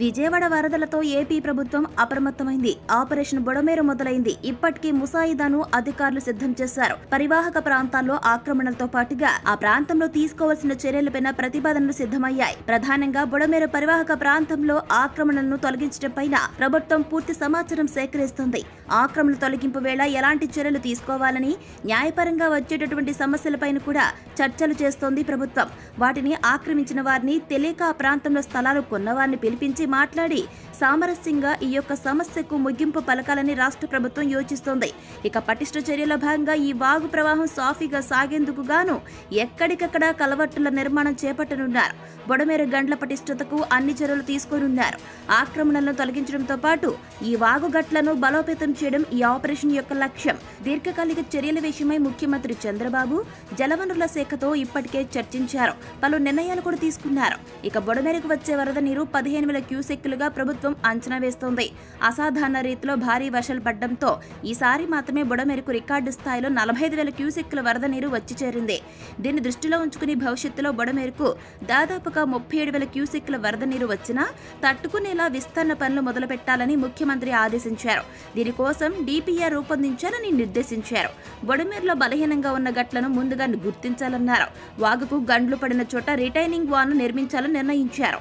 విజయవాడ వరదలతో ఏపీ ప్రభుత్వం అప్రమత్తమైంది. ఆపరేషన్ బుడమేరు మొదలైంది. ఇప్పటికీ ముసాయిదాను అధికారులు సిద్ధం చేశారు. పరివాహక ప్రాంతాల్లో ఆక్రమణలతో పాటుగా ఆ ప్రాంతంలో తీసుకోవాల్సిన చర్యలపైన ప్రతిపాదనలు సిద్ధమయ్యాయి. ప్రధానంగా బుడమేరు పరివాహక ప్రాంతంలో ఆక్రమణలను తొలగించడంపైన ప్రభుత్వం పూర్తి సమాచారం సేకరిస్తుంది. ఆక్రమణ తొలగింపు వేళ ఎలాంటి చర్యలు తీసుకోవాలని, న్యాయపరంగా వచ్చేటటువంటి సమస్యలపైన కూడా చర్చలు చేస్తోంది ప్రభుత్వం. వాటిని ఆక్రమించిన వారిని, తెలియక ఆ ప్రాంతంలో స్థలాలు కొన్నవారిని పిలిపించి మాట్లాడి సామరస్యంగా ఈ యొక్క సమస్యకు ముగింపు పలకాలని రాష్ట్ర ప్రభుత్వం యోచిస్తోంది. ఇక పటిష్ట చర్యల భాగంగా ఈ వాగు ప్రవాహం సాఫీగా సాగేందుకు గాను ఎక్కడికక్కడ కలవట్టుల నిర్మాణం చేపట్టనున్నారు. బుడమేరు గండ్ల పటిష్టతకు అన్ని చర్యలు తీసుకోనున్నారు. ఆక్రమణలను తొలగించడంతో పాటు ఈ వాగు గట్లను బలోపేతం చేయడం ఈ ఆపరేషన్ యొక్క లక్ష్యం. దీర్ఘకాలిక చర్యల విషయమై ముఖ్యమంత్రి చంద్రబాబు జలవనరుల శాఖతో ఇప్పటికే చర్చించారు. పలు నిర్ణయాలు కూడా తీసుకున్నారు. ఇక బుడమేరుకు వచ్చే వరద నీరు 15,000 క్యూసెక్కులుగా ప్రభుత్వం అంచనా వేస్తోంది. అసాధారణ రీతిలో భారీ వర్షాలు పడడంతో ఈసారి మాత్రమే బుడమేరుకు రికార్డు స్థాయిలో 45,000 క్యూసెక్కుల వరద నీరు వచ్చి చేరింది. దీన్ని దృష్టిలో ఉంచుకుని భవిష్యత్తులో బుడమేరుకు దాదాపుగా 37,000 క్యూసెక్కుల వరద నీరు వచ్చినా తట్టుకునేలా విస్తరణ పనులు మొదలుపెట్టాలని ముఖ్యమంత్రి ఆదేశించారు. దీనికోసం డిపిఆర్ రూపొందించాలని నిర్దేశించారు. బుడమేరులో బలహీనంగా ఉన్న గట్లను ముందుగా గుర్తించాలన్నారు. వాగుకు గండ్లు పడిన చోట రిటైనింగ్ వాల్ను నిర్మించాలని నిర్ణయించారు.